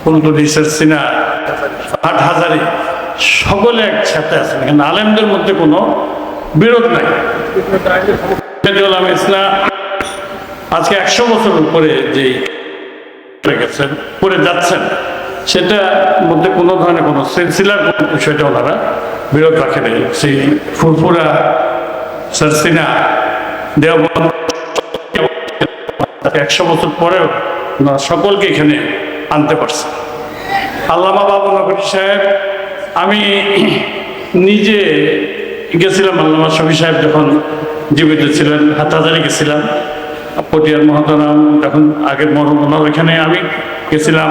ফুলটুলি, সিনা, হাটহাজারী সকলে একসাথে আছেন। এখানে আলেমদের মধ্যে কোনো বিরোধ নাই। ইসলাম আজকে 100 বছর উপরে যে গেছেন করে যাচ্ছেন, সেটার মধ্যে কোনো ধরনের কোনো সিলসিলার কোনো বিষয়টা ওনারা বিরোধ রাখেন। সেই ফুরফুরা, সিনা, দেওবন্দ 100 বছর পরেও ওনারা সকলকে এখানে আনতে পারছে। আল্লামা বাবুনগরী সাহেব, আমি নিজে গেছিলাম আল্লামা শফি সাহেব যখন জীবিত ছিলেন, হাটহাজারী গেছিলাম, পটিয়ার মহতরাম যখন আগের মরহুম ওনার ওইখানে আমি গেছিলাম।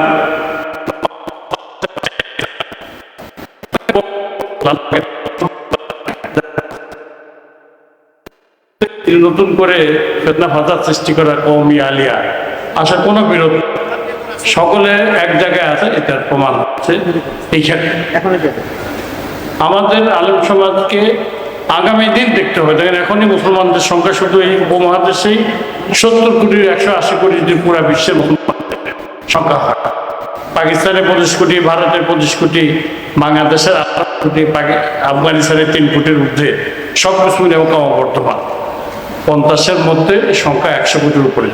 নতুন করে ফিতনা ফাসাদ সৃষ্টি করা কওমি আলিয়া আসার কোনো বিরোধ, সকলে এক জায়গায় আছে, এটার প্রমাণ হচ্ছে এইখানে। আমাদের আলেম সমাজকে আগামী দিন দেখতে হবে। দেখেন এখনই মুসলমানদের সংখ্যা শুধু এই উপমহাদেশেই 70 কোটি 180 কোটি, পুরা বিশ্বের মুসলমানদের সংখ্যা। পাকিস্তানের 25 কোটি, ভারতের 25 কোটি, বাংলাদেশের 8 কোটি, আফগানিস্তানের 3 কোটির ঊর্ধ্বে, সব কিছু মিলে ক্রমবর্ধমান। 50-এর মধ্যে সংখ্যা 100 কোটির উপরে।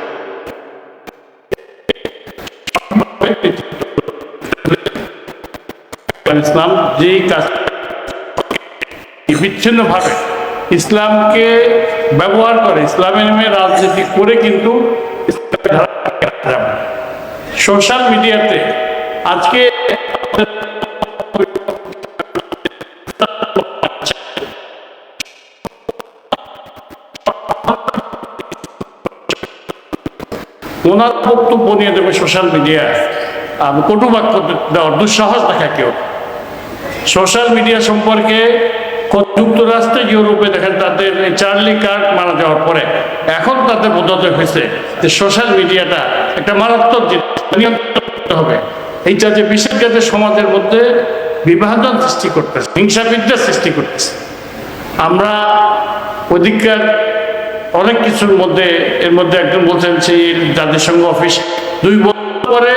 ইসলাম যেই কাজ বিচ্ছিন্নভাবে ইসলামকে ব্যবহার করে, ইসলামের নামে রাজনীতি করে, কিন্তু সোশ্যাল মিডিয়াতে আজকে ওনার বক্তব্য নিয়ে দেবে সোশ্যাল মিডিয়ায় কটু বাক্য দেওয়ার দুঃসাহস দেখা কেউ। সোশ্যাল মিডিয়া সম্পর্কে যুক্তরাষ্ট্রে, ইউরোপে দেখেন তাদের চার্লি কার্ক মারা যাওয়ার পরে এখন তাদের বোধোদয় হয়েছে যে সোশ্যাল মিডিয়াটা একটা মারাত্মক জিনিস, নিয়ন্ত্রণ করতে হবে। এইটা যে বিশেষ করে সমাজের মধ্যে বিভাজন সৃষ্টি করতেছে, হিংসা বিদ্বেষ সৃষ্টি করতেছে। আমরা অধিকার অনেক কিছুর মধ্যে, এর মধ্যে একজন বলছেন সেই জাতিসংঘ অফিস 2 বছর পরে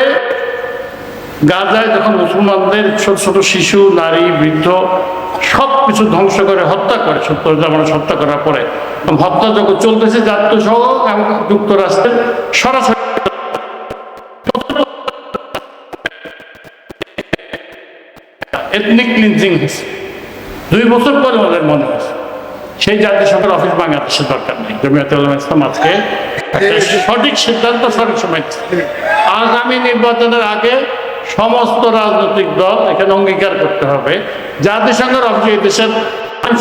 গাজায় যখন মুসলমানদের ছোট ছোট শিশু, নারী, বৃদ্ধ সব কিছু ধ্বংস করে হত্যা করে, 70 মানুষ হত্যা করার পরে হত্যা যখন চলতেছে জাতিসংঘ এবং যুক্তরাষ্ট্রের সরাসরি এথনিক ক্লিনজিং হয়েছে। 2 বছর পরে আমাদের মনে হয়েছে সেই জাতিসংঘের অফিস বাংলাদেশের দরকার নেই। জমিয়তুল উলামা ইসলাম আজকে সঠিক সিদ্ধান্ত, সঠিক সময়। আগামী নির্বাচনের আগে সমস্ত রাজনৈতিক দল এখানে অঙ্গীকার করতে হবে জাতিসংঘের অফিসে এই দেশের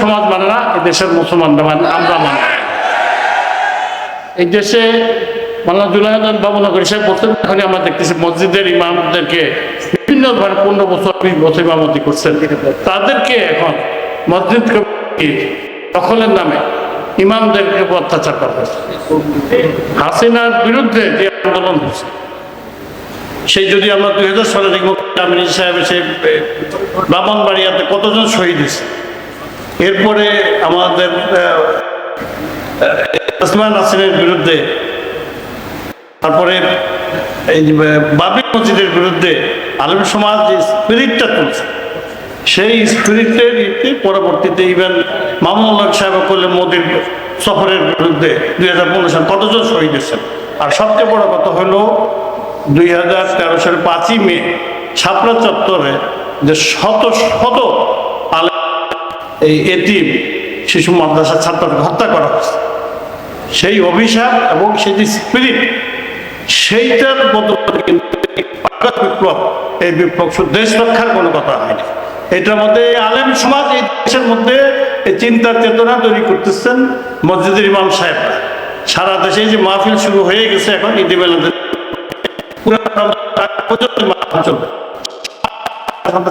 সমাজ মানে না, এই দেশের মুসলমানরা মানে, আমরা মানে। এই দেশে মাওলানা জুনায়েদ বাবুনগরী সাহেব বলতেন, এখন আমরা দেখতেছি মসজিদের ইমামদেরকে বিভিন্ন ধরনের 15 বছর 20 বছর ইমামতি করছেন, তাদেরকে এখন মসজিদ কমিটির দখলের নামে ইমামদেরকে অত্যাচার করা হয়েছে। হাসিনার বিরুদ্ধে যে আন্দোলন হয়েছে, সেই যদি আমরা 2000 সালে দেখব আমির সাহেব এসে ব্রাহ্মণবাড়িয়াতে কতজন শহীদ হয়েছে। এরপরে আমাদের ওসমান হাসিনের বিরুদ্ধে, তারপরে এই বাবরি মসজিদের বিরুদ্ধে আলেম সমাজ যে স্পিরিটটা তুলছে, সেই স্পিরিটের পরবর্তীতে ইভেন মামুনুল হক সাহেব করলে মোদীর সফরের বিরুদ্ধে 2015 সালে কতজন শহীদ হয়েছেন। আর সবচেয়ে বড় কথা হলো 2013 সালের 5ই মে ছাপড়া চত্বরে যে শত শত এই এতিম শিশু মাদ্রাসার ছাত্রকে হত্যা করা হয়েছে, সেই অভিশাপ এবং সেই যে স্পিরিট, সেইটার বদলে কিন্তু বিপ্লব, এই বিপ্লব শুধু দেশ রক্ষার কোনো কথা হয়নি। এটার মধ্যে আলেম সমাজ এই দেশের মধ্যে এই চিন্তার চেতনা তৈরি করতেছেন মসজিদের ইমাম সাহেবরা। সারা দেশে যে মাহফিল শুরু হয়ে গেছে এখন ঈদে মিলাদের, পুরো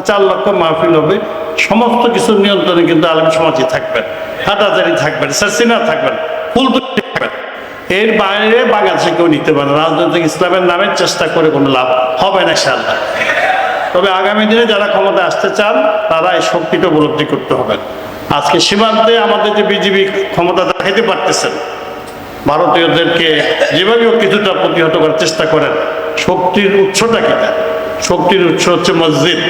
4 লক্ষ মাহফিল হবে, সমস্ত কিছু নিয়ন্ত্রণে কিন্তু আলেম সমাজই থাকবেন, হাটহাজারী থাকবেন, সিনা থাকবেন, ফুলটুলি থাকবেন। এর বাইরে বাংলাদেশে কেউ নিতে পারে রাজনৈতিক ইসলামের নামে চেষ্টা করে কোনো লাভ হবে না ইনশাআল্লাহ। তবে আগামী দিনে যারা ক্ষমতা আসতে চান তারা এই শক্তিটা উপলব্ধি করতে হবে। আজকে সীমান্তে আমাদের যে বিজিবি ক্ষমতা দেখাইতে পারতেছেন, ভারতীয়দেরকে যেভাবেও কিছুটা প্রতিহত করার চেষ্টা করেন, শক্তির উৎসটা কিনা শক্তির উৎস হচ্ছে মসজিদ।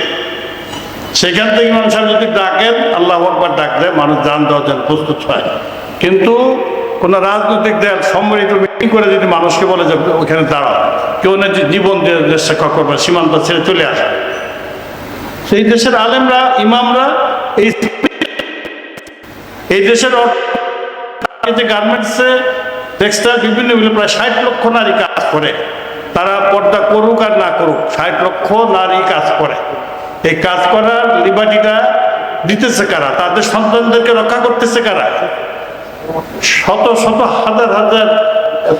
সেখান থেকে ইমাম সাহেব যদি ডাকেন, আল্লাহু আকবার ডাকলে মানুষ জান দেওয়ার জন্য প্রস্তুত হয়। কিন্তু কোনো রাজনৈতিক দল সম্মিলিত মিটিং করে যদি মানুষকে বলে যে ওখানে দাঁড়াও, কেউ না যে জীবন দিয়ে দেশ রক্ষা করবে, সীমান্ত ছেড়ে চলে আসে, সেই দেশের আলেমরা, ইমামরা এই দেশের গার্মেন্টসে, টেক্সটাইল, বিভিন্ন প্রায় 60 লক্ষ নারী কাজ করে। তারা পর্দা করুক আর না করুক, 60 লক্ষ নারী কাজ করে। এই কাজ করার লিবার্টিটা দিতেছে কারা? তাদের সন্তানদেরকে রক্ষা করতেছে কারা? শত শত হাজার হাজার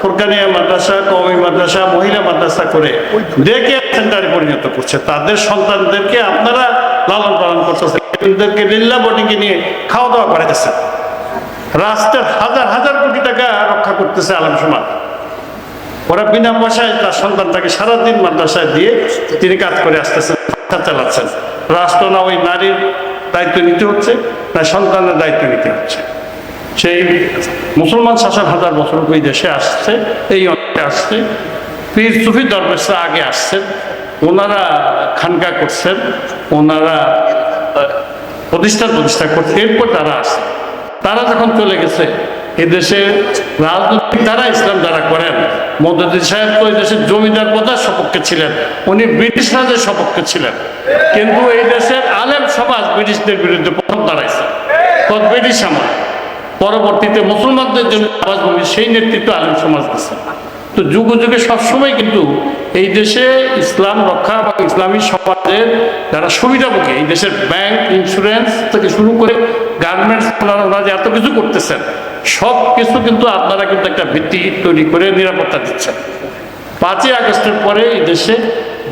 ফুরকানিয়া মাদ্রাসা, কওমি মাদ্রাসা, মহিলা মাদ্রাসা করে ডেকে সেন্টারে পরিণত করছে। তাদের সন্তানদেরকে আপনারা লালন পালন করতেছে, এদেরকে লিল্লা বোর্ডিংকে নিয়ে খাওয়া দাওয়া করাইতেছে। রাষ্ট্রের হাজার হাজার কোটি টাকা রক্ষা করতেছে আলেম সমাজ। ওরা বিনা পয়সায় তার সন্তানটাকে সারাদিন মাদ্রাসায় দিয়ে তিনি কাজ করে আসতেছেন, চালাচ্ছেন। রাষ্ট্র না ওই নারীর দায়িত্ব নিতে হচ্ছে, না সন্তানের দায়িত্ব নিতে হচ্ছে। সেই মুসলমান শাসন হাজার বছর ওই দেশে আসছে, এই অঞ্চলে আসছে। পীর সুফি দরবেশরা আগে আসছেন, ওনারা খানকা করছেন, ওনারা প্রতিষ্ঠা করছে, এরপর তারা আসছে। তারা যখন চলে গেছে, এদেশে রাজনৈতিক দ্বারা ইসলাম যারা করেন, মওদুদী সাহেব তো এই দেশের জমিদার প্রজার সপক্ষে ছিলেন, উনি ব্রিটিশ রাজের সপক্ষে ছিলেন। কিন্তু এই দেশের আলেম সমাজ ব্রিটিশদের বিরুদ্ধে প্রথম দাঁড়াইছে, তখন ব্রিটিশ আমল। পরবর্তীতে মুসলমানদের জন্য আওয়াজভূমি, সেই নেতৃত্ব আলেম সমাজ দিচ্ছে। তো যুগে যুগে সবসময় কিন্তু এই দেশে ইসলাম রক্ষা বা ইসলামী সমাজের যারা সুবিধাভোগী, এই দেশের ব্যাংক, ইন্স্যুরেন্স থেকে শুরু করে গার্মেন্টস, ওনারা যে এত কিছু করতেছেন, সব কিছু কিন্তু আপনারা কিন্তু একটা ভিত্তি তৈরি করে নিরাপত্তা দিচ্ছেন। 5ই আগস্টের পরে এই দেশে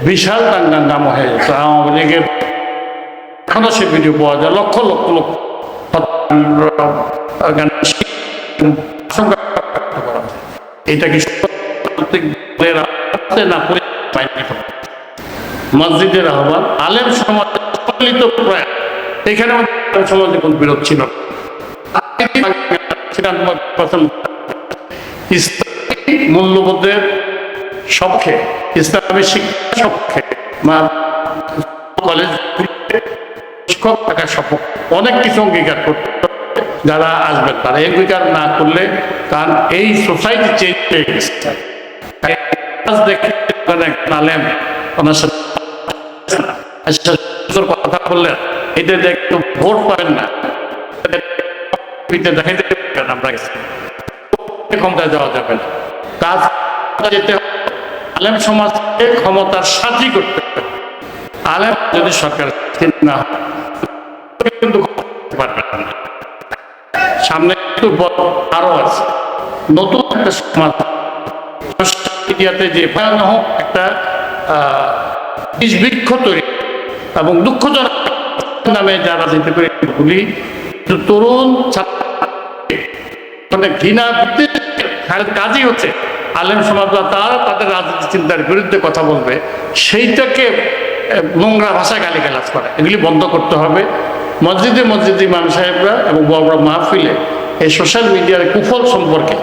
বিশাল দাঙ্গাম হয়ে গেছে। আওয়ামী লীগের এখনো সে ভিডিও পাওয়া যায়, লক্ষ লক্ষ লক্ষ এটা কি মসজিদের আহ্বান, আলেম সমাজ প্রয়াস, এখানে সমাজে কোন বিরোধ ছিল। ইসলামী মূল্যবোধের সপক্ষে, ইসলামী শিক্ষার সপক্ষে, কলেজ শিক্ষক থাকার সপক্ষে অনেক কিছু অঙ্গীকার করতে যারা আসবেন, তারা অঙ্গীকার না করলে, কারণ এই সোসাইটি চেঞ্জ হয়ে গেছে। আলেম ওনার সাথে কথা বললেন, এটা একটু ভোট পাবেন না, দেখাইতে আমরা ক্ষমতায় যাওয়া যাবে না। কাজ যেতে হবে, আলেম সমাজকে ক্ষমতার সাথী করতে হবে। আলেম যদি সরকার না হয় কিন্তু পারবে না। সামনে একটু আরো আছে নতুন একটা সমাজ, মিডিয়াতে যে ভয়ানক একটা বৃক্ষ তৈরি এবং দুঃখজনক নামে যারা যেতে পারে গুলি, তরুণ ছাত্র ঘৃণা কাজই হচ্ছে আলেম সমাজ তারা তাদের রাজনীতি চিন্তার বিরুদ্ধে কথা বলবে, সেইটাকে নোংরা ভাষায় গালিগালাজ করে। এগুলি বন্ধ করতে হবে। মসজিদে মসজিদে ইমাম সাহেবরা এবং বড় বড় মাহফিলে এই সোশ্যাল মিডিয়ার কুফল সম্পর্কে,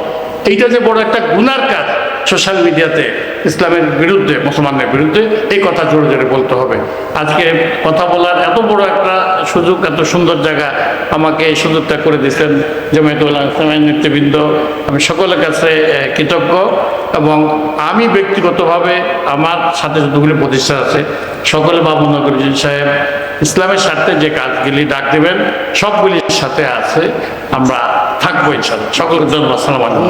এইটা যে বড় একটা গুনার কাজ সোশ্যাল মিডিয়াতে ইসলামের বিরুদ্ধে, মুসলমানদের বিরুদ্ধে, এই কথা জোরে জোরে বলতে হবে। আজকে কথা বলার এত বড় একটা সুযোগ, এত সুন্দর জায়গা আমাকে এই সুযোগটা করে দিয়েছেন জামায়াতুল ইসলামের নেতৃবৃন্দ, আমি সকলের কাছে কৃতজ্ঞ। এবং আমি ব্যক্তিগতভাবে আমার সাথে যতগুলি প্রতিষ্ঠান আছে, সকলে বাবুনগর সাহেব ইসলামের স্বার্থে যে কাজগুলি ডাক দেবেন সবগুলির সাথে আছে, আমরা থাকবো ইনশাআল্লাহ। সকলের জন্য আসসালামু আলাইকুম।